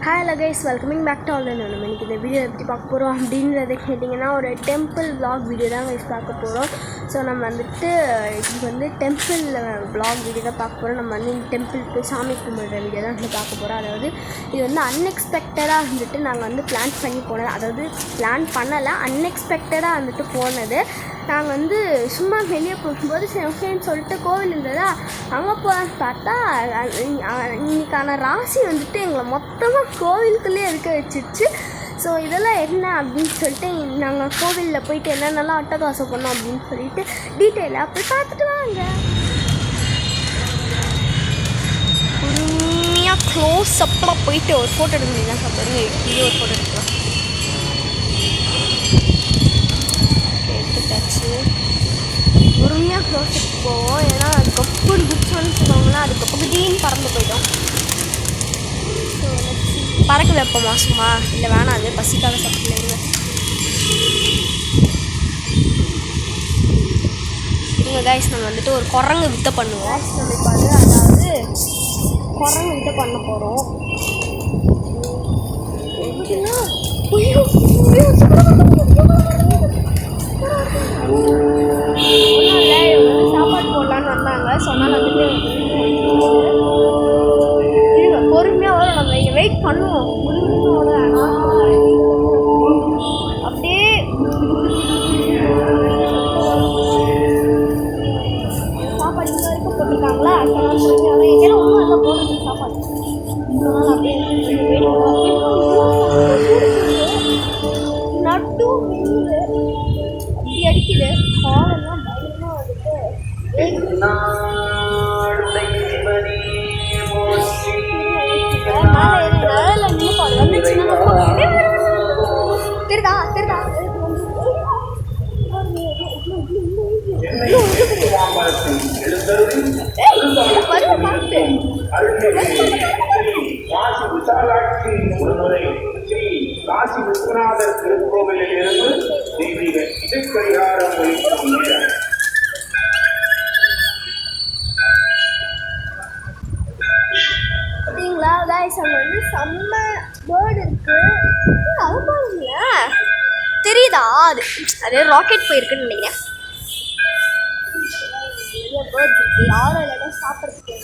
Hello guys, welcoming back to all. நம்ம இன்றைக்கி இந்த வீடியோ எப்படி பார்க்க போகிறோம் அப்படின்றத கேட்டிங்கன்னா ஒரு டெம்பிள் விளாக் வீடியோ தான் கைஸ் பார்க்க போகிறோம். ஸோ நம்ம வந்துட்டு இது வந்து டெம்பிள் விளாக் வீடியோ தான் பார்க்க போகிறோம். நம்ம வந்து இந்த டெம்பிளுக்கு சாமி கும்பிட்ற வீடியோ தான் வந்து பார்க்க போகிறோம். அதாவது இது வந்து அன்எக்ஸ்பெக்டடாக வந்துட்டு நாங்கள் வந்து பிளான் பண்ணி போனது. அதாவது பிளான் பண்ணலை, அன்எக்ஸ்பெக்டடாக வந்துட்டு போனது. நாங்கள் வந்து சும்மா வெளியே போகும்போது சரி ஓகேன்னு சொல்லிட்டு கோவில் இருந்ததா அங்கே போகலான்னு பார்த்தா இன்றைக்கான ராசி வந்துட்டு எங்களை மொத்தமாக கோவிலுக்குள்ளேயே இருக்க வச்சிருச்சு. ஸோ இதெல்லாம் என்ன அப்படின்னு சொல்லிட்டு நாங்கள் கோவிலில் போயிட்டு என்னென்னலாம் அட்டகாசம் பண்ணோம் அப்படின்னு சொல்லிட்டு டீட்டெயிலாக போய் பார்த்துட்டு வாங்க. உண்மையாக க்ளோஸ் அப்பாக போயிட்டு ஒரு ஃபோட்டோ எடுக்கணும் சார். பாருங்க, இப்படியே ஒரு ஃபோட்டோ எடுக்கலாம். பொறுமையாக க்ளோஸுக்கு போவோம். ஏன்னா அதுக்கப்புறம் குட்ஸ்ன்னு சொல்லுவாங்கன்னா அதுக்கப்புறம் திடீர்னு பறந்து போயிட்டோம். ஸோ பறக்க வைப்போமா சும்மா? இல்லை வேணாம், அது பசிக்காக சாப்பிடல. இவங்க கைஸ் நம்ம வந்துட்டு ஒரு குரங்கு வித்தை பண்ணுவோம். நம்ம இப்போ அதாவது குரங்கு வித்தை பண்ண போகிறோம். சாப்பாடு போடலான்னு வந்தாங்க. சொன்னால் வந்துட்டு பொறுமையாக வரும், நம்ம இங்கே வெயிட் பண்ணுவோம். அப்படியே சாப்பாடு இங்கே வரைக்கும் போட்டிருக்காங்களா? சொன்னால் பொறுமையாக எங்கேயும் ஒன்றும் எல்லாம் போடுறது சாப்பாடு. சொன்னால் அப்படியே நட்டு வெயில் அப்படி அடிக்குது. காலெல்லாம் பயங்கரமாக வந்துட்டு திருடா திருடா காசி விஸ்வநாதர் திருக்கோவிலில் இருந்து தெய்வீக இசைக்கடிகாரம் ஒலிக்கும் நேரம். அப்படிங்களா கைஸ்? அங்கே வந்து செம்ம பேர்டு இருக்கு. அது பாருங்களேன், தெரியுதா? அது ராக்கெட் போயிருக்குன்னு நினைக்கிறேன். நிறைய பேர்ட்ஸ் இருக்கு. யாரும் இல்லைன்னா சாப்பிட்றதுக்கு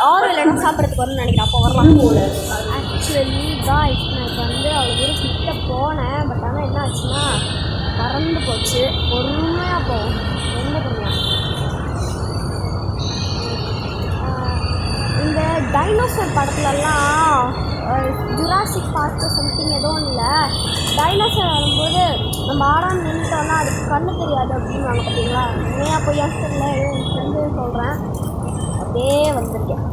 யாரும் இல்லைன்னா சாப்பிட்றதுக்கு வரும்னு நினைக்கிறேன். அப்போ வரலாம். ஆக்சுவலி காய்ஸ், நான் இப்போ வந்து அவ்வளோ தூரம் கிட்ட போனேன். பட் ஆனால் என்ன ஆச்சுன்னா பறந்து போச்சு. பொறுமையாக போவோம், ரொம்ப பொறுமையாக. இந்த டைனோசர் படத்துலலாம் ஜுராசிக் பார்க்கு சம்திங் ஏதோ ஒன்று இல்லை, டைனோசர் வரும்போது நம்ம ஆடாமல் நின்றுட்டோம்னா அதுக்கு கண்ணு தெரியாது அப்படின்னு வாங்க பார்த்தீங்களா? உண்மையாக போய் யோசிச்சிடல, ஏதோ வந்து சொல்கிறேன். அப்படியே வந்திருக்கேன்.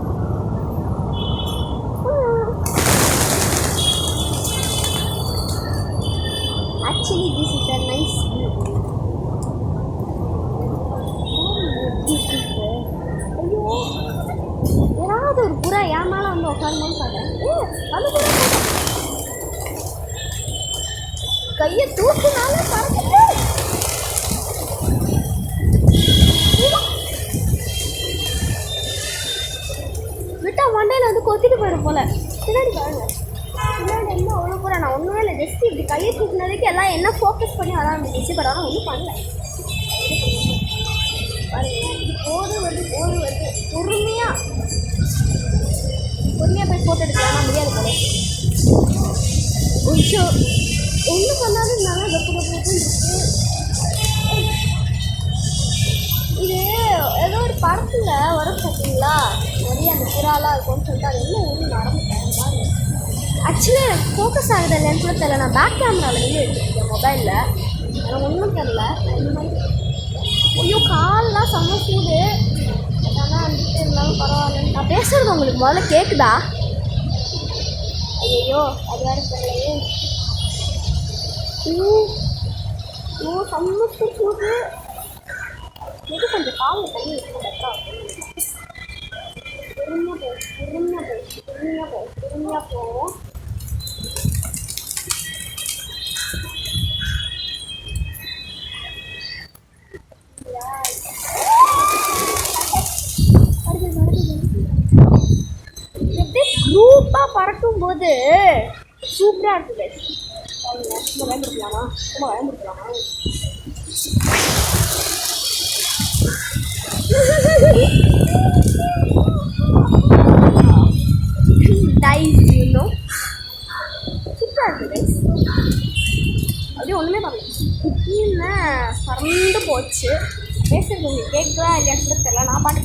Actually this is a nice view. ஐயோ, ஏதாவது ஒரு புறா என் மேலே வந்து உட்காரணும்னு பார்த்தேன். அந்த புறா கையை தூக்குனால பறந்துட்டு விட்டா மண்டையில் வந்து கொத்திட்டு போயிடும் போல. பின்னாடி பாருங்க, பின்னாடி என்ன அவ்வளோ போகிற. நான் ஒன்றுமே இல்லை, ஜஸ்ட் இப்படி கையை தூக்குனதுக்கு எல்லாம் என்ன ஃபோக்கஸ் பண்ணி அதான் இருந்துச்சு. பட் ஆனால் ஒன்றும் பண்ணல. பாருங்க, இது போது வருது பொறுமையாக போய் ஃபோட்டோ எடுக்கலாம். முடியாது போல. ஐயோ, ஒன்றும் பண்ணாது நல்லா கப்பு இருக்கு. இது ஏதோ ஒரு படத்தில் வரும் பார்த்தீங்களா, நிறைய அந்த புறாலாம் இருக்கும்னு சொல்லிட்டு அது இன்னும் ஒன்றும் நடந்துட்டேன் பாருங்க. ஆக்சுவலி எனக்கு ஃபோக்கஸ் ஆகுது இல்லைன்னு கூட தெரியல. நான் பேக் கேமராவில் வெளியே எடுத்துருக்கேன் மொபைலில். எனக்கு ஒன்றும் தெரில. இந்த மாதிரி ஐயோ காலெலாம் செம்ம சூடு. ஆனால் வந்துட்டு இருந்தாலும் பரவாயில்ல. நான் பேசுகிறது உங்களுக்கு முதல்ல கேட்குதா? ஐயோ, அது வேறு தெரியலையே. செம்ம சூடு. இது கொஞ்சம் காலில் தண்ணி வைக்கணும். பெட்டராக பொறுமையாக போவோம். குரூப்பாக பறக்கும்போது சூப்பராக இருக்குது சும்மா பயன்படுத்தலாமா டைஸ் இன்னும் சூப்பராக இருக்குது கைஸ். அப்படியே ஒன்றுமே பண்ணல குக்கின்னு பறந்து போச்சு. பேசுறது உங்களுக்கு கேட்குதா இல்லையான்னு கூட தெரியல. நான் பாட்டு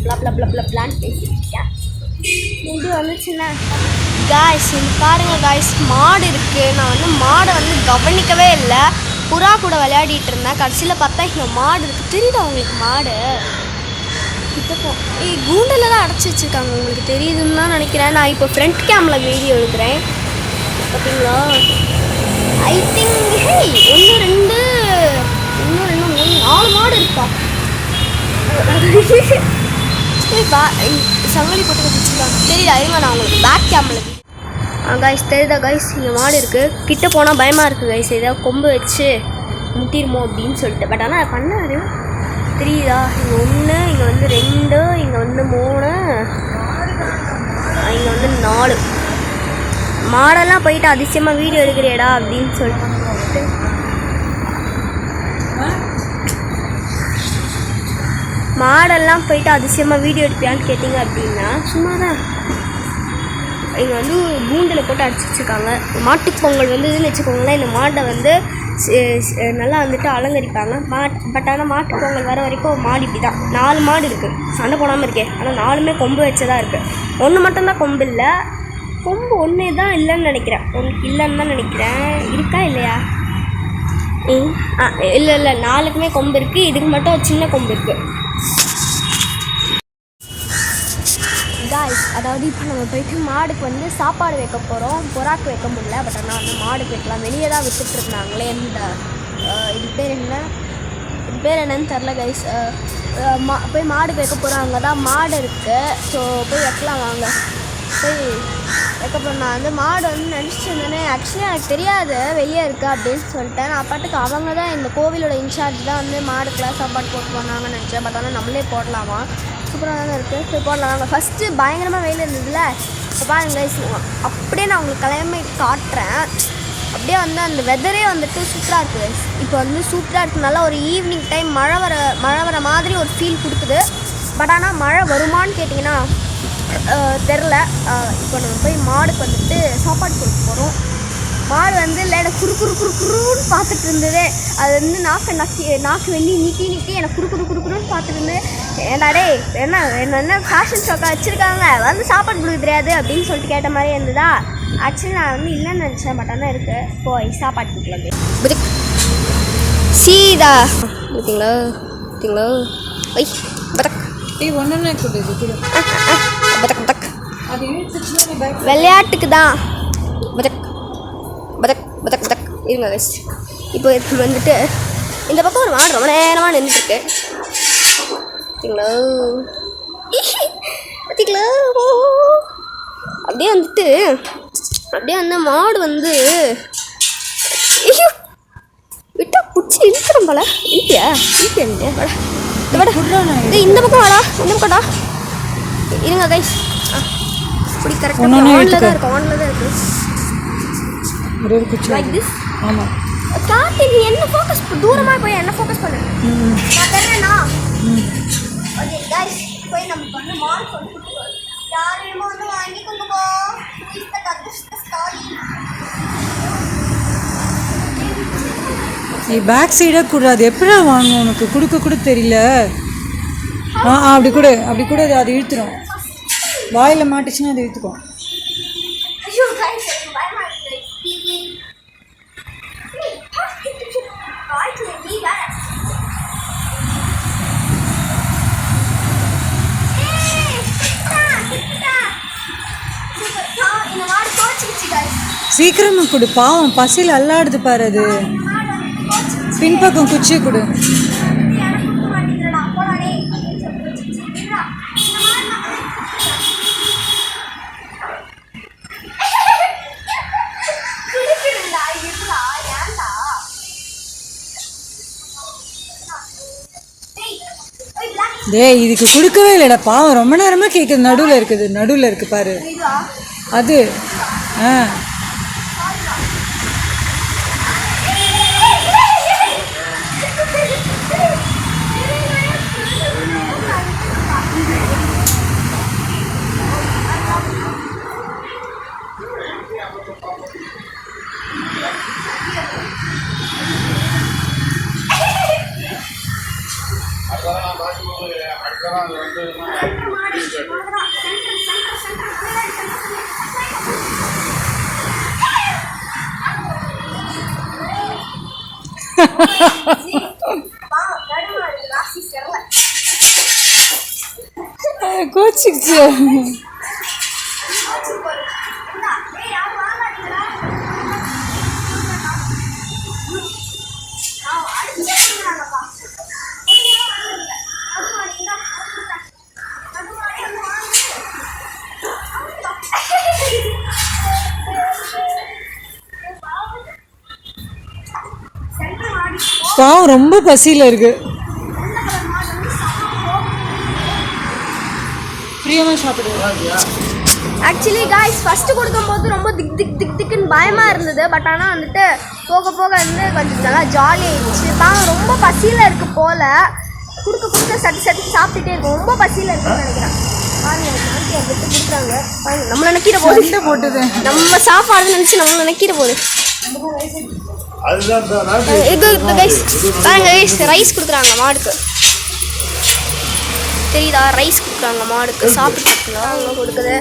பிளான் பேசியிருக்கேன். இது வந்துச்சுன்னா காய்ஸ் இது பாருங்கள் காய்ஸ், மாடு இருக்குது. நான் வந்து மாடை வந்து கவனிக்கவே இல்லை. புறா கூட விளையாடிட்டு இருந்தேன். கடைசியில் பார்த்தா இங்கே மாடு இருக்குது. தெரியுதா உங்களுக்கு மாடு? இப்போ கூண்டில் தான் அடைச்சி வச்சுருக்காங்க. உங்களுக்கு தெரியுதுன்னு தான் நினைக்கிறேன். நான் இப்போ ஃப்ரண்ட் கேமில் வீடியோ எடுக்கிறேன். பார்த்தீங்களா? ஐ திங்க் ஹே 1 2 3 4 மாடு இருக்கா? சங்கிலி போட்டு வச்சுருக்காங்க. தெரியுதா? இருங்க நான் உங்களுக்கு பேக் கேமில் காய்ஸ் தெரியுதா காய்ஸ்? இங்கே மாடு இருக்குது. கிட்ட போனால் பயமாக இருக்குது காய்ஸ். ஏதாவது கொம்பு வச்சு முட்டிருமோ அப்படின்னு சொல்லிட்டு. பட் ஆனால் பண்ணாரு. தெரியுதா? இங்கே 1 இங்கே வந்து 2 இங்கே வந்து 3 இங்கே வந்து 4 மாடெல்லாம் போயிட்டு அதிசயமாக வீடியோ எடுக்கிறியடா அப்படின்னு சொல்லிட்டு மாடெல்லாம் போயிட்டு அதிசயமாக வீடியோ எடுப்பியான்னு கேட்டிங்க அப்படின்னா சும்மா தான். இங்கே வந்து கூண்டில் போட்டு அடிச்சு வச்சுருக்காங்க. மாட்டுப் பொங்கல் வந்து இதுன்னு வச்சுக்கோங்களேன். இந்த மாட்டை வந்து நல்லா வந்துட்டு அலங்கரிப்பாங்க. பட் ஆனால் மாட்டுப் பொங்கல் வர வரைக்கும் மாடு இப்படி தான். 4 மாடு இருக்குது. சண்டை போடாமல் இருக்கே. ஆனால் 4மே கொம்பு வச்சதாக இருக்குது. 1 மட்டும்தான் கொம்பு இல்லை. கொம்பு 1 தான் இல்லைன்னு நினைக்கிறேன். 1 இல்லைன்னு தான் நினைக்கிறேன். இருக்கா இல்லையா? இல்லை 4க்குமே கொம்பு இருக்குது. இதுக்கு மட்டும் ஒரு சின்ன கொம்பு இருக்குது. காய்ஸ் அதாவது இப்போ நம்ம போயிட்டு மாடுக்கு வந்து சாப்பாடு வைக்க போகிறோம். புறாக்கு வைக்க முடியல. பட் ஆனால் வந்து மாடுக்கு வைக்கலாம். வெளியே தான் விற்றுட்ருந்தாங்களே. இந்த இது பேர் என்னன்னு தெரில கைஸ். போய் மாடுக்கு வைக்க போகிறோம். அங்கே தான் மாடு இருக்குது. ஸோ போய் வைக்கலாம் வாங்க. போய் வைக்க போகிறோம். நான் வந்து மாடு வந்து நினச்சிட்டு இருந்தேனே. ஆக்சுவலி எனக்கு தெரியாது வெளியே இருக்குது அப்படின்னு சொல்லிட்டேன். நான் பாட்டுக்கு அவங்க தான் இந்த கோவிலோட இன்சார்ஜ் தான் வந்து மாடுக்கெலாம் சாப்பாடு போட்டு போனாங்கன்னு நினச்சேன். பட் ஆனால் நம்மளே போடலாமா? சூப்பராக தானே இருக்குது. ஸோ போடலாம். நாங்கள் ஃபஸ்ட்டு பயங்கரமாக வெயில் இருந்ததில்ல. இப்போ பாருங்க அப்படியே நான் உங்களுக்கு கிளம்பி காட்டுறேன். அப்படியே வந்து அந்த வெதரே வந்துட்டு சூப்பராக இருக்குது. இப்போ வந்து சூப்பராக இருக்குது. நல்லா ஒரு ஈவினிங் டைம் மழை வர மாதிரி ஒரு ஃபீல் கொடுக்குது. பட் ஆனால் மழை வருமானு கேட்டிங்கன்னா தெரில. இப்போ நம்ம போய் மாடுக்கு வந்துட்டு சாப்பாடு கொடுக்க போகிறோம். மாடு வந்து இல்லை குறுன்னு பார்த்துட்டு இருந்தது. அது வந்து நாக்கு வெளியே நீட்டி எனக்கு குறுன்னு பார்த்துட்டு இருந்து ஏண்டாடே என்ன ஃபேஷன் ஷோக்காக வச்சுருக்காங்க வந்து சாப்பாடு கொடுக்க தெரியாது அப்படின்னு சொல்லிட்டு கேட்ட மாதிரி இருந்ததா. ஆக்சுவலி நான் வந்து இல்லைன்னு நினச்சேன். பட் ஆனால் இருக்குது. போய் சாப்பாடு கொடுக்கலாம். சீதா பார்த்தீங்களா ஒய் பதக் விளையாட்டுக்கு தான். பதக் இருங்க கைஸ். இப்போ இது வந்துட்டு இந்த பக்கம் ஒரு மாடு ரொம்ப நேரமாக நின்றுட்டுருக்கு. பார்த்தீங்களா? அப்படியே வந்து மாடு வந்து விட்டா பிடிச்சி இழுக்கிறோம் போல. இல்லையா இந்த பக்கம் வாடா. இந்த பக்கம்டா இருங்க கைஸ். இப்படி கரெக்டாக ஆன்ல தான் இருக்கு. Like this. ஆமாம் கார்த்தி நீ என்ன ஃபோக்கஸ் தூரமாக போய் என்ன ஃபோக்கஸ் பண்ணு. நான் தரேனா? ஓகே கைஸ் போய் நம்ம வந்து மார்க் வந்து கொடுத்துருவோம். யாரையுமோ வந்து வாங்கிக்கோங்க போ. நீ பேக் சைடாக கூடாது. எப்படா வாங்கும் உனக்கு கொடுக்க கூட தெரியல. அப்படி கூட அது இழுத்துரும். வாயில் மாட்டுச்சுன்னா அது இழுத்துக்கும். சீக்கிரமா கொடு. பாவம் பசியில் அல்லாடுது பாரு. அது பின்பக்கம் குச்சி கொடு. டேய் இதுக்கு கொடுக்கவே இல்லைடா பாவம் ரொம்ப நேரமாக கேட்குது நடுவில் இருக்குது பாரு அது ஆ கோச்சிச்சு பாவம் ரொம்ப பசியில் இருக்கு பிரியமாக சாப்பிடுவா ஆக்சுவலி காய்ஸ் ஃபஸ்ட்டு கொடுக்கும்போது ரொம்ப திக்குன்னு பயமாக இருந்தது. பட் ஆனால் வந்துட்டு போக போக வந்து கொஞ்சம் நல்லா ஜாலியாகிடுச்சு. பாவம் ரொம்ப பசியில் இருக்குது போல். கொடுக்க சட்டு சாப்பிட்டுட்டே இருக்கும். ரொம்ப பசியில் இருக்குன்னு நினைக்கிறேன். எடுத்து கொடுக்குறாங்க நம்ம நினைக்கிற போது போட்டுது நம்ம சாப்பாடு நினச்சி நம்ம நினைக்கிற போது ரைஸ் கொடுக்குறாங்க மாடுக்கு. தெரியுதா? ரைஸ் கொடுக்குறாங்க மாடுக்கு. சாப்பிட்டு அவங்க கொடுக்குது.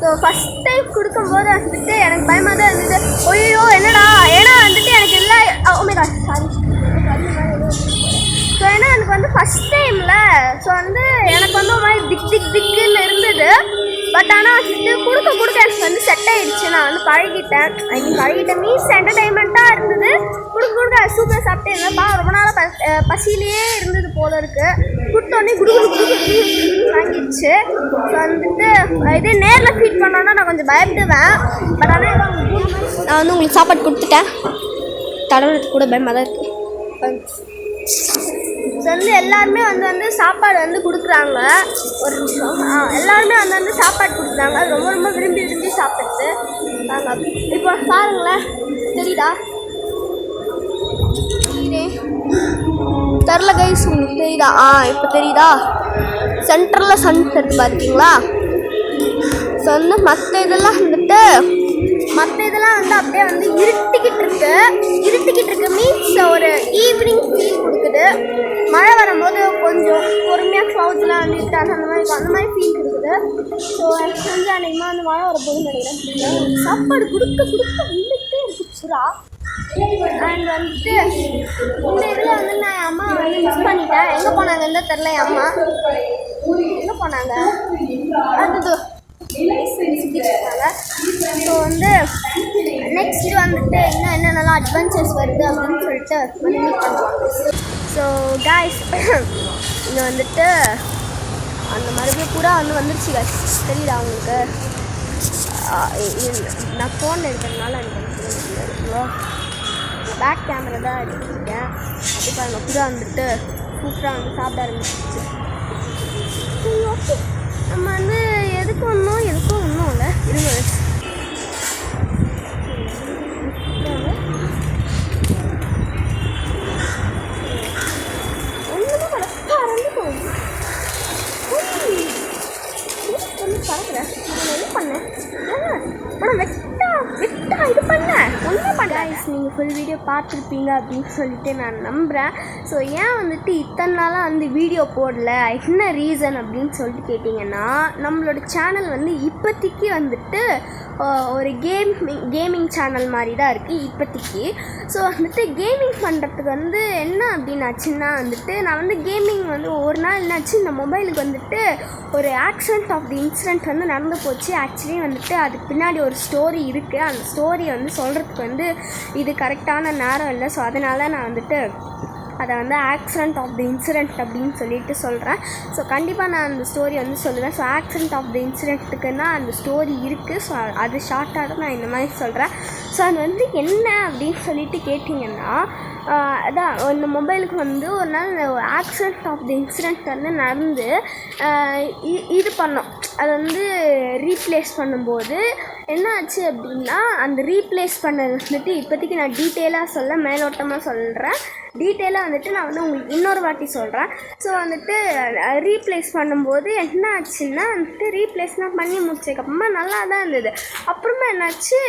ஸோ ஃபஸ்ட் டைம் கொடுக்கும்போது வந்துட்டு எனக்கு பயமாக தான் இருந்தது. ஐயோ என்னடா, ஏன்னா வந்துட்டு எனக்கு இல்லை சாரி. ஸோ ஏன்னா எனக்கு வந்து ஃபஸ்ட் டைமில் ஸோ வந்து எனக்கு வந்து ஒரு மாதிரி திக்குன்னு இருந்தது. பட் ஆனால் வந்துட்டு கொடுக்க எனக்கு வந்து செட் ஆகிடுச்சு. நான் வந்து பழகிட்டேன் மீன்ஸ் என்டர்டைன்மெண்ட்டாக இருந்தது. கொடுக்க சூப்பராக சாப்பிட்டே இருந்தேன். ரொம்ப நாளாக பசியிலேயே இருந்தது போல இருக்குது. கொடுத்தோடனே குடு வாங்கிடுச்சு. ஸோ வந்துட்டு இதே நேரில் ஃபீட் பண்ணோன்னா நான் கொஞ்சம் பயப்படுவேன். பட் ஆனால் நான் வந்து உங்களுக்கு சாப்பாடு கொடுத்துட்டேன். தடவுறதுக்கு கூட பயமாக தான் இருக்குது. ஸோ வந்து எல்லாருமே வந்து சாப்பாடு வந்து கொடுக்குறாங்க. ஒரு நிமிஷம். எல்லாருமே வந்து சாப்பாடு கொடுக்குறாங்க. அது ரொம்ப விரும்பி சாப்பிடுறது நாங்கள். இப்போ பாருங்களேன், தெரியுதா? தெரில கைஸ், உங்களுக்கு தெரியுதா? இப்போ தெரியுதா? சென்டரில் சன் செட் பார்த்தீங்களா? ஸோ வந்து மற்ற இதெல்லாம் வந்து அப்படியே வந்து இருட்டிக்கிட்டு இருக்கு. மீன்ஸ் ஒரு ஈவினிங் ஃபீல் கொடுக்குது. மழை வரும்போது கொஞ்சம் பொறுமையாக க்ளவுட்ஸ்லாம் வந்துட்டு அந்த மாதிரி ஃபீல் கொடுக்குது. ஸோ எனக்கு கொஞ்சம் அன்றைக்கமாக வந்து மழை வரப்போகுதுன்னு நினைக்கிறேன். சாப்பாடு கொடுக்க வந்துகிட்டே இருக்கு சுறா. அண்ட் வந்துட்டு இந்த இதில் வந்து நான் என் அம்மா வந்து மிஸ் பண்ணிட்டேன். எங்கே போனாங்கன்னு தான் தெரில. என் அம்மா எங்கே போனாங்க? அது ஸோ வந்து நெக்ஸ்ட் வந்துட்டு இன்னும் என்னென்னலாம் அட்வென்ச்சர்ஸ் வருது அப்படின்னு சொல்லிட்டு மீட் பண்ணுவாங்க. ஸோ காய்ஸ் இங்கே வந்துட்டு அந்த மறுபடியும் பூரா வந்துருச்சு காய்ஸ். தெரியுதா உங்களுக்கு? நான் ஃபோன் எடுக்கிறதுனால எனக்கு பேக் கேமரா தான் எடுத்துருக்கேன். அப்படி பாருங்க, பூரா வந்துட்டு சூப்பராக வந்து சாப்பிட ஆரம்பிச்சிச்சு. ஓகே, நம்ம வந்து எதுக்கும் ஒன்றும் இல்லை. இருங்க ஒன்றுமே கரெக்டாக ஆரம்பிக்கும். பறக்கிறேன். நான் என்ன பண்ணேன்? ஆனால் வெட்டா இது பண்ணேன். ஒன்றும் பண்ண. நீங்கள் ஃபுல் வீடியோ பார்த்துருப்பீங்க அப்படின்னு சொல்லிட்டு நான் நம்புகிறேன். ஸோ ஏன் வந்துட்டு இத்தனை நாளாக வந்து வீடியோ போடல, என்ன ரீசன் அப்படின்னு சொல்லிட்டு கேட்டிங்கன்னா, நம்மளோட சேனல் வந்து இப்போதைக்கு வந்துட்டு ஒரு கேமிங் சேனல் மாதிரி தான் இருக்குது இப்போதைக்கு. ஸோ வந்துட்டு கேமிங் பண்ணுறதுக்கு வந்து என்ன அப்படின்னாச்சுன்னா வந்துட்டு நான் வந்து கேமிங் வந்து ஒரு நாள் என்னாச்சு, இந்த மொபைலுக்கு வந்துட்டு ஒரு ஆக்சிடென்ட் ஆஃப் தி இன்சிடென்ட் வந்து நடந்து போச்சு. ஆக்சுவலி வந்துட்டு அதுக்கு பின்னாடி ஒரு ஸ்டோரி இருக்குது. அந்த ஸ்டோரியை வந்து சொல்கிறதுக்கு வந்து இது கரெக்டான நேரம் இல்லை. ஸோ அதனால் நான் வந்துட்டு அதை வந்து ஆக்சிடென்ட் ஆஃப் தி இன்சிடென்ட் அப்படின்னு சொல்லிட்டு சொல்கிறேன். ஸோ கண்டிப்பாக நான் அந்த ஸ்டோரி வந்து சொல்லுவேன். ஸோ ஆக்சிடென்ட் ஆஃப் தி இன்சிடென்ட்டுக்குன்னா அந்த ஸ்டோரி இருக்குது. ஸோ அது ஷார்ட்டாக தான் நான் இந்த மாதிரி சொல்கிறேன். ஸோ அது வந்து என்ன அப்படின்னு சொல்லிட்டு கேட்டிங்கன்னா, அதான் இந்த மொபைலுக்கு வந்து ஒரு நாள் ஆக்சிடென்ட் ஆஃப் தி இன்சிடெண்ட் வந்து நடந்து இது பண்ணோம். அதை வந்து ரீப்ளேஸ் பண்ணும்போது என்ன ஆச்சு அப்படின்னா, அந்த ரீப்ளேஸ் பண்ணது வந்துட்டு இப்போதைக்கு நான் டீட்டெயிலாக மேலோட்டமாக சொல்கிறேன். டீட்டெயிலாக வந்துட்டு நான் வந்து உங்களுக்கு இன்னொரு வாட்டி சொல்கிறேன். ஸோ வந்துட்டு ரீப்ளேஸ் பண்ணும்போது என்ன ஆச்சுன்னா வந்துட்டு ரீப்ளேஸ்லாம் பண்ணி முடிச்சதுக்கப்புறமா நல்லா தான் இருந்தது. அப்புறமா என்னாச்சு,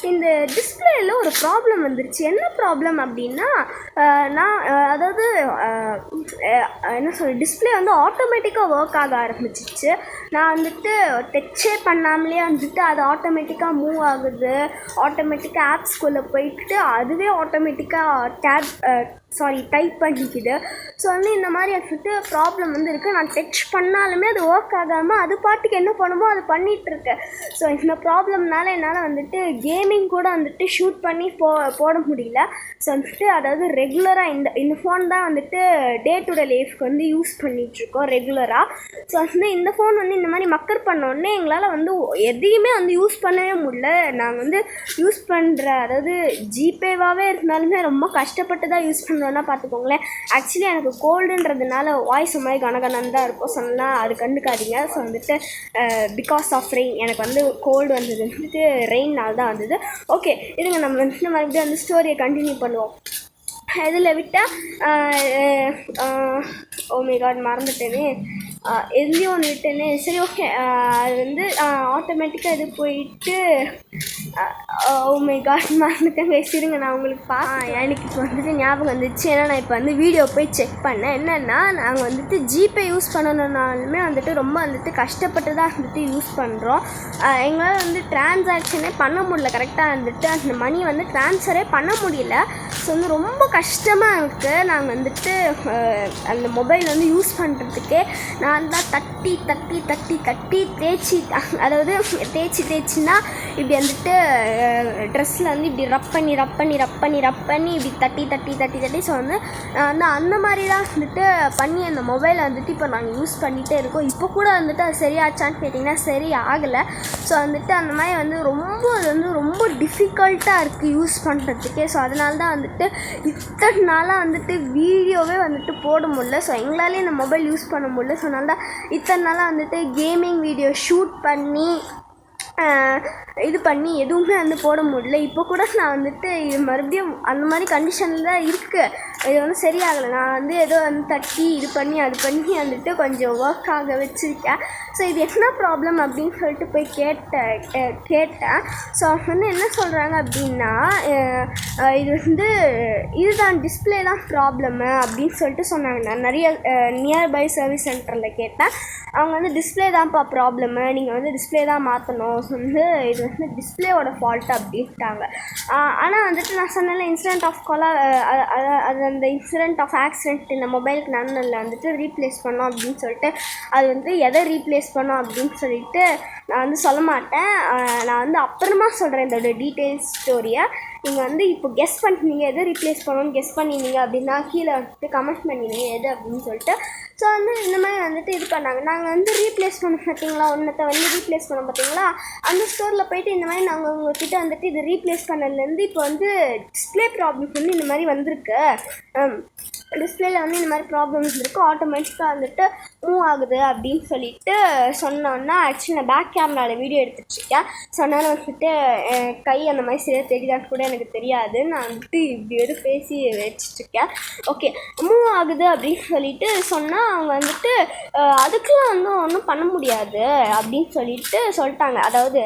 இந்த டிஸ்பிளேயில் ஒரு ப்ராப்ளம் வந்துருச்சு. என்ன ப்ராப்ளம் அப்படின்னா, நான் அதாவது என்ன சொல்ல, டிஸ்பிளே வந்து ஆட்டோமேட்டிக்காக ஒர்க் ஆக ஆரம்பிச்சிச்சு. நான் வந்துட்டு டச்சே பண்ணாமலே வந்துட்டு அது ஆட்டோமேட்டிக்காக மூவ் ஆகுது. ஆட்டோமேட்டிக்காக ஆப்ஸ்குள்ளே போயிட்டு அதுவே ஆட்டோமேட்டிக்காக டைப் பண்ணிக்குது. ஸோ வந்து இந்த மாதிரி வந்துட்டு ப்ராப்ளம் வந்து இருக்குது. நான் டச் பண்ணாலுமே அது ஒர்க் ஆகாமல் அது பாட்டுக்கு என்ன பண்ணுமோ அது பண்ணிகிட்ருக்கு. ஸோ இந்த ப்ராப்ளம்னால என்னால் வந்துட்டு கேமிங் கூட வந்துட்டு ஷூட் பண்ணி போட முடியல. ஸோ வந்துட்டு அதாவது ரெகுலராக இந்த ஃபோன் தான் வந்துட்டு டே டு டே லைஃப்க்கு வந்து யூஸ் பண்ணிகிட்ருக்கோம் ரெகுலராக. ஸோ வந்து இந்த ஃபோன் வந்து இந்த மாதிரி மக்கர் பண்ணோடனே எங்களால் வந்து எதையுமே வந்து யூஸ் பண்ணவே முடியல. நாங்கள் வந்து யூஸ் பண்ணுற அதாவது ஜிபேவாகவே இருந்தாலுமே ரொம்ப கஷ்டப்பட்டு தான் யூஸ் பண்ணுறோன்னா பார்த்துக்கோங்களேன். ஆக்சுவலி எனக்கு கோல்டுன்றதுனால வாய்ஸ் மாதிரி கனகனன்னு தான் இருக்கும். சொன்னால் அது கண்டுக்காதீங்க. ஸோ வந்துட்டு பிகாஸ் ஆஃப் ரெயின், எனக்கு வந்து கோல்டு வந்தது வந்துட்டு ரெயின்னால் தான் வந்தது. ஓகே, இதுங்க நம்ம வந்துட்டு மறுபடியும் வந்து ஸ்டோரியை கண்டினியூ பண்ணுவோம். இதில் விட்டால் ஓ மை காட் மறந்துட்டேனே, எதுலேயும் ஒன்று விட்டேனே. சரி ஓகே, அது வந்து ஆட்டோமேட்டிக்காக இது போயிட்டு ஓ மை காட் மறந்துட்டேங்க. இருங்க நான் உங்களுக்கு எனக்கு இப்போ வந்துட்டு ஞாபகம் வந்துச்சு. ஏன்னா நான் இப்போ வந்து வீடியோ போய் செக் பண்ணேன். என்னென்னா, நாங்கள் வந்துட்டு ஜிபே யூஸ் பண்ணணுன்னாலுமே வந்துட்டு ரொம்ப வந்துட்டு கஷ்டப்பட்டு தான் வந்துட்டு யூஸ் பண்ணுறோம். எங்களால் வந்து ட்ரான்சாக்ஷனே பண்ண முடியல. கரெக்டாக வந்துட்டு அந்த மணி வந்து ட்ரான்ஸ்ஃபரே பண்ண முடியல. ஸோ வந்து ரொம்ப கஷ்டமாக இருக்குது. நாங்கள் வந்துட்டு அந்த மொபைல் வந்து யூஸ் பண்ணுறதுக்கே நான் தான் தட்டி தட்டி தட்டி தட்டி தேய்ச்சி, அதாவது தேய்ச்சின்னா இப்படி வந்துட்டு ட்ரெஸ்ஸில் வந்து இப்படி ரப் பண்ணி இப்படி தட்டி தட்டி தட்டி தட்டி ஸோ வந்து அந்த மாதிரி தான் வந்துட்டு பண்ணி அந்த மொபைலை வந்துட்டு இப்போ நாங்கள் யூஸ் பண்ணிகிட்டே இருக்கோம். இப்போ கூட வந்துட்டு அது சரியாச்சான்னு கேட்டிங்கன்னா சரி ஆகலை. ஸோ வந்துட்டு அந்த மாதிரி வந்து அது வந்து ரொம்ப டிஃபிகல்ட்டாக இருக்குது யூஸ் பண்ணுறதுக்கே. ஸோ அதனால தான் வந்துட்டு இத்தனை நாளாக வந்துட்டு வீடியோவே வந்துட்டு போட முடியல. ஸோ எங்களாலே இந்த மொபைல் யூஸ் பண்ண முடியல. ஸோ அதனால தான் இத்தனை நாளாக வந்துட்டு கேமிங் வீடியோ ஷூட் பண்ணி இது பண்ணி எதுவுமே வந்து போட முடியல. இப்போ கூட நான் வந்துட்டு இது மறுபடியும் அந்த மாதிரி கண்டிஷனில் தான் இருக்குது. இது வந்து சரியாகலை. நான் வந்து ஏதோ வந்து தட்டி இது பண்ணி அது பண்ணி வந்துட்டு கொஞ்சம் ஒர்க் ஆக வச்சுருக்கேன். ஸோ இது என்ன ப்ராப்ளம் அப்படின்னு சொல்லிட்டு போய் கேட்டேன். ஸோ அவங்க வந்து என்ன சொல்கிறாங்க அப்படின்னா, இது வந்து இதுதான் டிஸ்பிளே தான் ப்ராப்ளமு அப்படின்னு சொல்லிட்டு சொன்னாங்க. நான் நிறைய நியர்பை சர்வீஸ் சென்டரில் கேட்டேன். அவங்க வந்து டிஸ்பிளே தான்ப்பா ப்ராப்ளமு, நீங்கள் வந்து டிஸ்பிளே தான் மாற்றணும், வந்து இது வந்து டிஸ்பிளேவோட ஃபால்ட்டு அப்படின்ட்டாங்க. ஆனால் வந்துட்டு நான் சொன்னேன்ல இன்சிடென்ட் ஆஃப் அது அந்த இன்சிடென்ட் ஆஃப் ஆக்சிடென்ட் இந்த மொபைலுக்கு நடந்ததில் வந்துட்டு ரீப்ளேஸ் பண்ணோம் அப்படின்னு சொல்லிட்டு, அது வந்து எதை ரீப்ளேஸ் பண்ணோம் அப்படின்னு சொல்லிட்டு நான் வந்து சொல்ல மாட்டேன். நான் வந்து அப்புறமா சொல்கிறேன் இதோட டீட்டெயில்ஸ் ஸ்டோரியை. நீங்கள் வந்து இப்போ கெஸ் பண்ணிட்டீங்க எதை ரீப்ளேஸ் பண்ணணும்னு கெஸ் பண்ணினீங்க அப்படின்னா கீழே வந்துட்டு கமெண்ட் பண்ணிடுங்க எது அப்படின்னு சொல்லிட்டு. ஸோ வந்து இந்த மாதிரி வந்துட்டு இது பண்ணாங்க. நாங்கள் வந்து ரீப்ளேஸ் பண்ண பார்த்தீங்களா, ஒன்றத்தை வந்து ரீப்ளேஸ் பண்ண பார்த்தீங்களா, அந்த ஸ்டோரில் போய்ட்டு இந்த மாதிரி நாங்கள் உங்கள்கிட்ட வந்துட்டு இது ரீப்ளேஸ் பண்ணதுலேருந்து இப்போ வந்து டிஸ்பிளே ப்ராப்ளம்ஸ் வந்து இந்த மாதிரி வந்திருக்கு. டிஸ்பிளேயில் வந்து இந்த மாதிரி ப்ராப்ளம்ஸ் இருக்குது, ஆட்டோமேட்டிக்காக வந்துட்டு மூவ் ஆகுது அப்படின்னு சொல்லிட்டு சொன்னோன்னா, ஆக்சுவலி நான் பேக் கேமராவில் வீடியோ எடுத்துகிட்ருக்கேன். ஸோ அதனால் வந்துட்டு கை அந்த மாதிரி சரியாக தெரியாதுன்னு கூட எனக்கு தெரியாது. நான் வந்துட்டு இப்படி ஒரு பேசி வச்சிட்ருக்கேன். ஓகே, மூவ் ஆகுது அப்படின்னு சொல்லிட்டு சொன்னால் அவங்க வந்துட்டு அதுக்கெலாம் வந்து ஒன்றும் பண்ண முடியாது அப்படின்னு சொல்லிட்டாங்க. அதாவது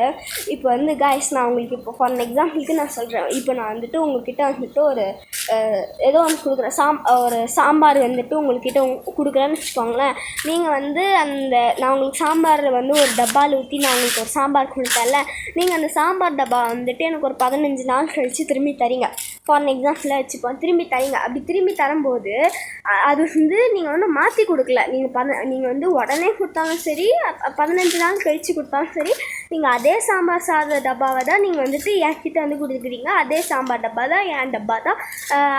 இப்போ வந்து காய்ஸ், நான் உங்களுக்கு இப்போ ஃபார் எக்ஸாம்பிளுக்கு நான் சொல்கிறேன். இப்போ நான் வந்துட்டு உங்கள்கிட்ட வந்துட்டு ஒரு ஏதோ ஒன்று கொடுக்குறேன், ஒரு சாம்பார் வந்துட்டு உங்கள்கிட்ட கொடுக்குறேன்னு வச்சுக்கோங்களேன். நீங்கள் வந்து நான் உங்களுக்கு சாம்பார் வந்து ஒரு டப்பாவில் ஊற்றி நான் உங்களுக்கு ஒரு சாம்பார் கொடுத்தேன்ல, நீங்கள் அந்த சாம்பார் டப்பா வந்துட்டு எனக்கு ஒரு 15 நாள் கழித்து திரும்பி தரீங்க. ஃபார் எக்ஸாம்பிளாக வச்சுப்போம், திரும்பி தரீங்க. அப்படி திரும்பி தரும்போது அது வந்து நீங்கள் வந்து மாற்றி கொடுக்கல. நீங்கள் வந்து உடனே கொடுத்தாலும் சரி, 15 நாள் கழித்து கொடுத்தாலும் சரி, நீங்கள் அதே சாம்பார் சாத டப்பாவை தான் நீங்கள் வந்துட்டு என்கிட்ட வந்து கொடுக்குறீங்க. அதே சாம்பார் டப்பா தான், என் டப்பா தான்.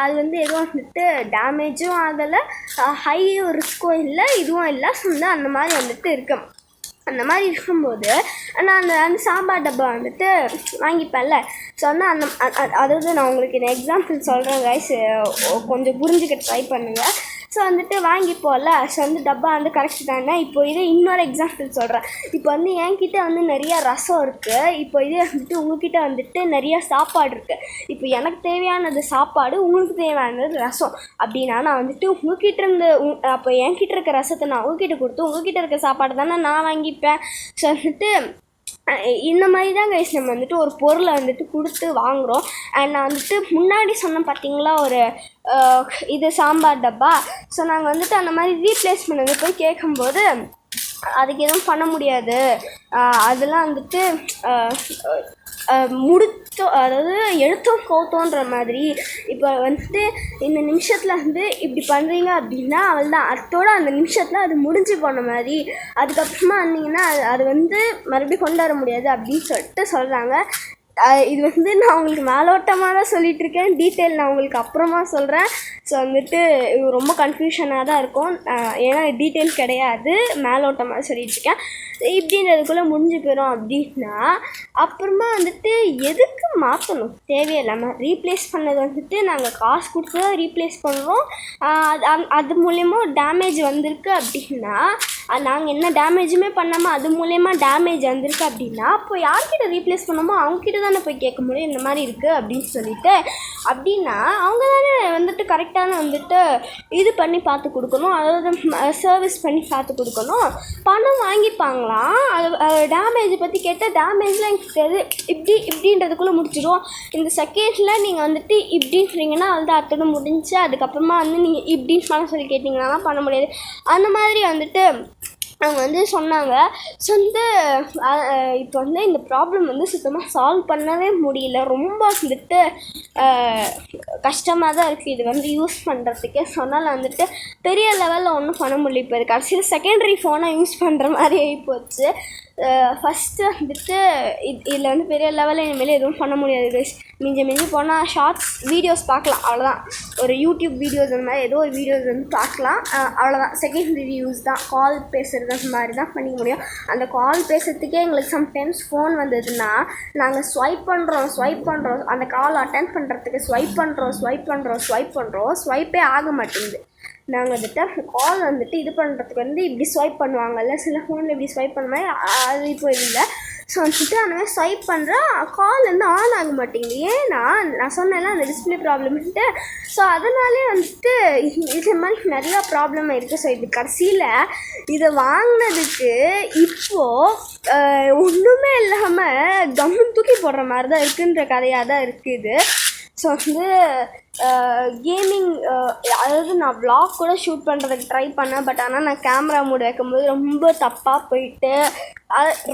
அது வந்து எதுவும் வந்துட்டு டேமேஜும் ஆகலை, ஹை ரிஸ்க்கும் இல்லை, இதுவும் இல்லை. ஸோ வந்து அந்த மாதிரி வந்துட்டு இருக்கு. அந்த மாதிரி இருக்கும்போது நான் அந்த சாம்பார் டப்பா வந்துட்டு வாங்கிப்பேன்ல. ஸோ வந்து அதாவது நான் உங்களுக்கு இந்த எக்ஸாம்பிள் சொல்கிறேன் கைஸ், கொஞ்சம் புரிஞ்சுக்க ட்ரை பண்ணுங்கள். ஸோ வந்துட்டு வாங்கிப்போம்ல. ஸோ வந்து டப்பா வந்து கரெக்ட் தானே. இப்போ இதே இன்னொரு எக்ஸாம்பிள் சொல்கிறேன். இப்போ வந்து என்கிட்ட வந்து நிறையா ரசம் இருக்குது. இப்போ இதே வந்துட்டு உங்ககிட்ட வந்துட்டு நிறையா சாப்பாடு இருக்குது. இப்போ எனக்கு தேவையானது சாப்பாடு, உங்களுக்கு தேவையானது ரசம் அப்படின்னா நான் வந்துட்டு உங்ககிட்ட இருந்து அப்போ என்கிட்ட இருக்க ரசத்தை நான் உங்ககிட்ட கொடுத்து உங்ககிட்ட இருக்க சாப்பாடு தானே நான் வாங்கிப்பேன். ஸோ வந்துட்டு இந்த மாதிரி தான் கைஸ் நம்ம வந்துட்டு ஒரு பொருளை வந்துட்டு கொடுத்து வாங்குகிறோம். அண்ட் நான் வந்துட்டு முன்னாடி சொன்னேன் பார்த்தீங்களா ஒரு இது சாம்பார் டப்பா. ஸோ நாங்கள் வந்துட்டு அந்த மாதிரி ரீப்ளேஸ் பண்ணது போய் கேட்கும்போது அதுக்கு எதுவும் பண்ண முடியாது, அதெல்லாம் வந்துட்டு அதாவது எழுத்தோம் கௌத்தோன்ற மாதிரி. இப்போ வந்துட்டு இந்த நிமிஷத்தில் வந்து இப்படி பண்ணுறீங்க அப்படின்னா அவள் தான் அத்தோட அந்த நிமிஷத்தில் அது முடிஞ்சு போன மாதிரி. அதுக்கப்புறமா வந்தீங்கன்னா அது வந்து மறுபடியும் கொண்டு வர முடியாது அப்படின்னு சொல்லிட்டு சொல்கிறாங்க. இது வந்து நான் உங்களுக்கு மேலோட்டமாக தான் சொல்லிகிட்ருக்கேன், டீட்டெயில் நான் உங்களுக்கு அப்புறமா சொல்கிறேன். ஸோ வந்துட்டு இது ரொம்ப கன்ஃபியூஷனாக தான் இருக்கும், ஏன்னா டீட்டெயில் கிடையாது, மேலோட்டமாக சொல்லிகிட்ருக்கேன். இப்படின்றதுக்குள்ளே முடிஞ்சு போயிடும் அப்படின்னா அப்புறமா வந்துட்டு எதுக்கு மாற்றணும் தேவையில்லாமல். ரீப்ளேஸ் பண்ணது வந்துட்டு நாங்கள் காசு கொடுத்து தான் ரீப்ளேஸ் பண்ணுறோம். அது மூலயமா டேமேஜ் வந்திருக்கு அப்படின்னா நாங்கள் என்ன டேமேஜுமே பண்ணாமல் அது மூலயமா டேமேஜ் வந்திருக்கு அப்படின்னா அப்போ யார்கிட்ட ரீப்ளேஸ் பண்ணோமோ அவங்ககிட்ட தானே போய் கேட்க முடியும் இந்த மாதிரி இருக்குது அப்படின்னு சொல்லிட்டு. அப்படின்னா அவங்க தானே வந்துட்டு கரெக்டான வந்துட்டு இது பண்ணி பார்த்து கொடுக்கணும், அதாவது சர்வீஸ் பண்ணி பார்த்து கொடுக்கணும். பணம் வாங்கிப்பாங்களாம். அது டேமேஜை பற்றி கேட்டால் டேமேஜ்லாம் எனக்கு தெரியாது, இப்படின்றதுக்குள்ளே முடிச்சிடும். இந்த செகண்டில் நீங்கள் வந்துட்டு இப்படின்றீங்கன்னா அது அத்தோட முடிஞ்சு அதுக்கப்புறமா வந்து நீங்கள் இப்படின்னு பண்ண சொல்லி கேட்டிங்கன்னா பண்ண முடியாது. அந்த மாதிரி வந்துட்டு அவங்க வந்து சொன்னாங்க. ஸோ வந்து இப்போ வந்து இந்த ப்ராப்ளம் வந்து சுத்தமாக சால்வ் பண்ணவே முடியல, ரொம்ப வந்துட்டு கஷ்டமாக தான் இருக்குது இது வந்து யூஸ் பண்ணுறதுக்கே. சொன்னால் வந்துட்டு பெரிய லெவலில் ஒன்றும் பண்ண முடியல. இப்போ கடைசியில் செகண்டரி ஃபோனாக யூஸ் பண்ணுற மாதிரி ஆகிப்போச்சு. ஃபஸ்ட்டு வந்துட்டு இதில் வந்து பெரிய லெவலில் இனிமேல் எதுவும் பண்ண முடியாது. மிஞ்சி போனால் ஷார்ட்ஸ் வீடியோஸ் பார்க்கலாம், அவ்வளோதான். ஒரு யூடியூப் வீடியோஸ் அந்த மாதிரி ஏதோ ஒரு வீடியோஸ் வந்து பார்க்கலாம், அவ்வளோதான். செகண்டரி யூஸ் தான், கால் பேசுகிறது அந்த மாதிரி தான் பண்ணிக்க முடியும். அந்த கால் பேசுகிறதுக்கே எங்களுக்கு சம்டைம்ஸ் ஃபோன் வந்ததுன்னா நாங்கள் ஸ்வைப் பண்ணுறோம் அந்த கால் அட்டென்ட் பண்ணுறதுக்கு ஸ்வைப் பண்ணுறோம் ஸ்வைப்பே ஆக மாட்டேங்குது. நாங்கள் வந்துட்டு கால் வந்துட்டு இது பண்ணுறதுக்கு வந்து இப்படி ஸ்வைப் பண்ணுவாங்கல்ல சில ஃபோனில், இப்படி ஸ்வைப் பண்ண மாதிரி அது இப்போ இல்லை. ஸோ வந்துட்டு அந்த மாதிரி ஸ்வைப் பண்ணுறேன், கால் வந்து ஆன் ஆக மாட்டேங்குது. ஏன்னா நான் சொன்னேன்ல அந்த டிஸ்பிளே ப்ராப்ளம்ன்ட்டு. ஸோ அதனாலே வந்துட்டு இது மாதிரி நிறையா ப்ராப்ளம் இருக்குது. ஸோ இது கடைசியில் இதை வாங்கினதுக்கு இப்போது ஒன்றுமே இல்லாமல் கம்மு தூக்கி போடுற மாதிரி தான் இருக்குன்ற கதையாக தான் இருக்குது. ஸோ வந்து கேமிங் அதாவது நான் வ்ளாக் கூட ஷூட் பண்ணுறதுக்கு ட்ரை பண்ணேன். பட் ஆனால் நான் கேமரா மூடி வைக்கும்போது ரொம்ப தப்பாக போயிட்டு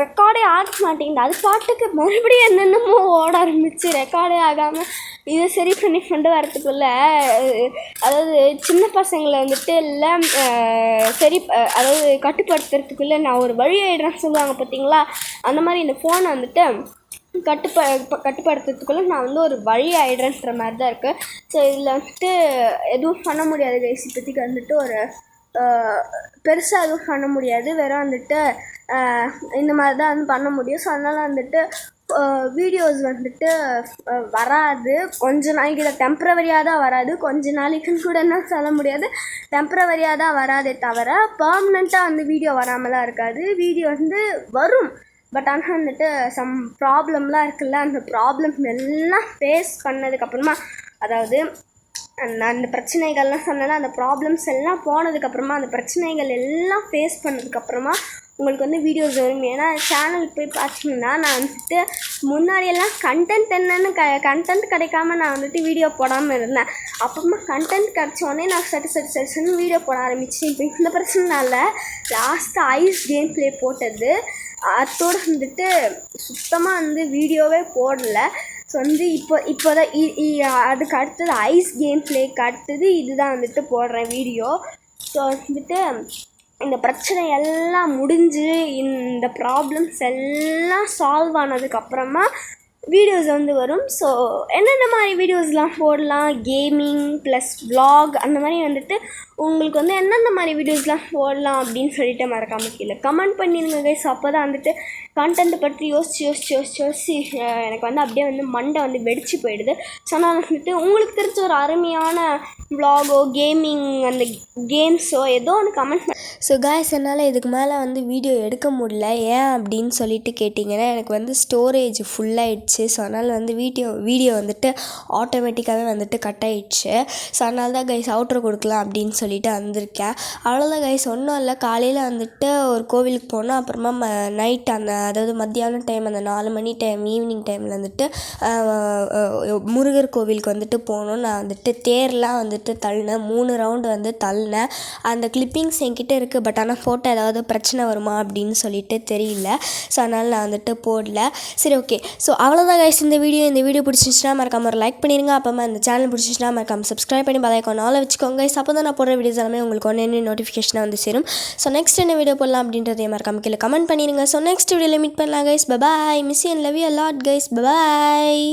ரெக்கார்டே ஆக மாட்டேங்குது. அது பாட்டுக்கு மறுபடியும் என்னென்னமோ ஓட ஆரம்பிச்சு ரெக்கார்டே ஆகாமல் இதை சரி பண்ணி கொண்டு வரத்துக்குள்ளே அதாவது சின்ன பசங்களை வந்துட்டு எல்லாம் சரி அதாவது கட்டுப்படுத்துறதுக்குள்ளே நான் ஒரு வழி ஆயிடுறேன்னு சொல்லுவாங்க பார்த்தீங்களா, அந்த மாதிரி இந்த ஃபோனை வந்துட்டு கட்டுப்படுத்துறதுக்குள்ளே நான் வந்து ஒரு வழி ஆகிடுறேன்ற மாதிரி தான் இருக்குது. ஸோ இதில் வந்துட்டு எதுவும் பண்ண முடியாது கைஸ். இப்போதைக்கு வந்துட்டு ஒரு பெருசாக எதுவும் பண்ண முடியாது, வெறும் வந்துட்டு இந்த மாதிரி தான் வந்து பண்ண முடியும். ஸோ அதனால் வந்துட்டு வீடியோஸ் வந்துட்டு வராது கொஞ்ச நாளைக்கு. இதை டெம்ப்ரவரியாக தான் வராது, கொஞ்ச நாளைக்குன்னு கூட என்ன சொல்ல முடியாது, டெம்ப்ரவரியாக தான் வராதே தவிர பர்மனெண்ட்டாக வந்து வீடியோ வராமலாம் இருக்காது. வீடியோ வந்து வரும், பட் ஆனால் வந்துட்டு சம் ப்ராப்ளம்லாம் இருக்குல்ல, அந்த ப்ராப்ளம் எல்லாம் ஃபேஸ் பண்ணதுக்கப்புறமா, அதாவது நான் அந்த பிரச்சனைகள்லாம் சொன்னேன்னா அந்த ப்ராப்ளம்ஸ் எல்லாம் போனதுக்கப்புறமா அந்த பிரச்சனைகள் எல்லாம் ஃபேஸ் பண்ணதுக்கப்புறமா உங்களுக்கு வந்து வீடியோஸ் வரும். ஏன்னா சேனலுக்கு போய் பார்த்தீங்கன்னா நான் வந்துட்டு முன்னாடியெல்லாம் கண்டென்ட் என்னென்னு கண்டென்ட் கிடைக்காம நான் வந்துட்டு வீடியோ போடாமல் இருந்தேன். அப்புறமா கண்டென்ட் கிடச்சோடனே நான் சட்டுன்னு வீடியோ போட ஆரம்பித்தேன். இப்போ இந்த பிரச்சனைனால லாஸ்ட்டு ஐஸ் கேம் ப்ளே போட்டது அதோடு வந்துட்டு சுத்தமாக வந்து வீடியோவே போடலை. ஸோ வந்து இப்போ தான் அதுக்கு அடுத்தது ஐஸ் கேம் ப்ளேக்கு அடுத்தது இதுதான் வந்துட்டு போடுறேன் வீடியோ. ஸோ வந்துட்டு இந்த பிரச்சனை எல்லாம் முடிஞ்சு இந்த ப்ராப்ளம்ஸ் எல்லாம் சால்வ் ஆனதுக்கப்புறமா வீடியோஸ் வந்து வரும். ஸோ என்னென்ன மாதிரி வீடியோஸ்லாம் போடலாம், கேமிங் ப்ளஸ் vlog அந்த மாதிரி வந்துட்டு உங்களுக்கு வந்து எந்தெந்த மாதிரி வீடியோஸ்லாம் போடலாம் அப்படின்னு சொல்லிட்டு மறக்காமல் கீழே கமெண்ட் பண்ணிடுங்க கைஸ். அப்போ தான் வந்துட்டு கண்டென்ட்டை பற்றி யோசிச்சு எனக்கு வந்து அப்படியே வந்து மண்டை வந்து வெடிச்சு போயிடுது. ஸோ அதனால் வந்துட்டு உங்களுக்கு தெரிஞ்ச ஒரு அருமையான vlog-ஓ கேமிங் அந்த கேம்ஸோ ஏதோ ஒன்று கமெண்ட் ஸோ காய்ஸ் என்னால் இதுக்கு மேலே வந்து வீடியோ எடுக்க முடியல. ஏன் அப்படின்னு சொல்லிட்டு கேட்டிங்கன்னா எனக்கு வந்து ஸ்டோரேஜ் ஃபுல்லாகிடுச்சு. ஸோ அதனால் வந்து வீடியோ வந்துட்டு ஆட்டோமேட்டிக்காகவே வந்துட்டு கட் ஆகிடுச்சு. ஸோ அதனால தான் கைஸ் அவுட்ரோ கொடுக்கலாம் அப்படின்னு சொல்லிட்டு வந்திருக்கேன். அவ்வளோதான் கைஸ், ஒன்றும் இல்லை. காலையில் வந்துட்டு ஒரு கோவிலுக்கு போனோம். அப்புறமா நைட் அதாவது மத்தியான டைம் அந்த 4 மணி டைம் ஈவினிங் டைமில் வந்துட்டு முருகர் கோவிலுக்கு வந்துட்டு போனோம். நான் வந்துட்டு தேர்லாம் வந்துட்டு தள்ளினேன், 3 ரவுண்டு வந்து தள்ளினேன். அந்த கிளிப்பிங்ஸ் என்கிட்ட இருக்குது. பட் ஆனால் ஃபோட்டோ ஏதாவது பிரச்சனை வருமா அப்படின்னு சொல்லிட்டு தெரியல. ஸோ அதனால் நான் வந்துட்டு போடல. சரி, ஓகே. ஸோ அவ்வளோதான் கைஸ் இந்த வீடியோ பிடிச்சிச்சுன்னா மறக்காம ஒரு லைக் பண்ணிடுங்க. அப்புறமா இந்த சேனல் பிடிச்சிச்சுன்னா மறக்காம சப்ஸ்கிரைப் பண்ணி பதைக்கணும் ஆளை வச்சுக்கோங்க கைஸ். அப்போ தான் நான் போடுற வீடியோஸ் எல்லாமே உங்களுக்கு ஒன்று நோட்டிஃபிகேஷனாக வந்து சேரும். ஸோ நெக்ஸ்ட் என்ன வீடியோ போடலாம் அப்படின்றதையும் மறக்காம கீழே கமெண்ட் பண்ணிடுங்க. ஸோ நெக்ஸ்ட் வீடியோவில் மீட் பண்ணலாம் guys. Bye bye. Miss you and love you a lot guys. Bye bye.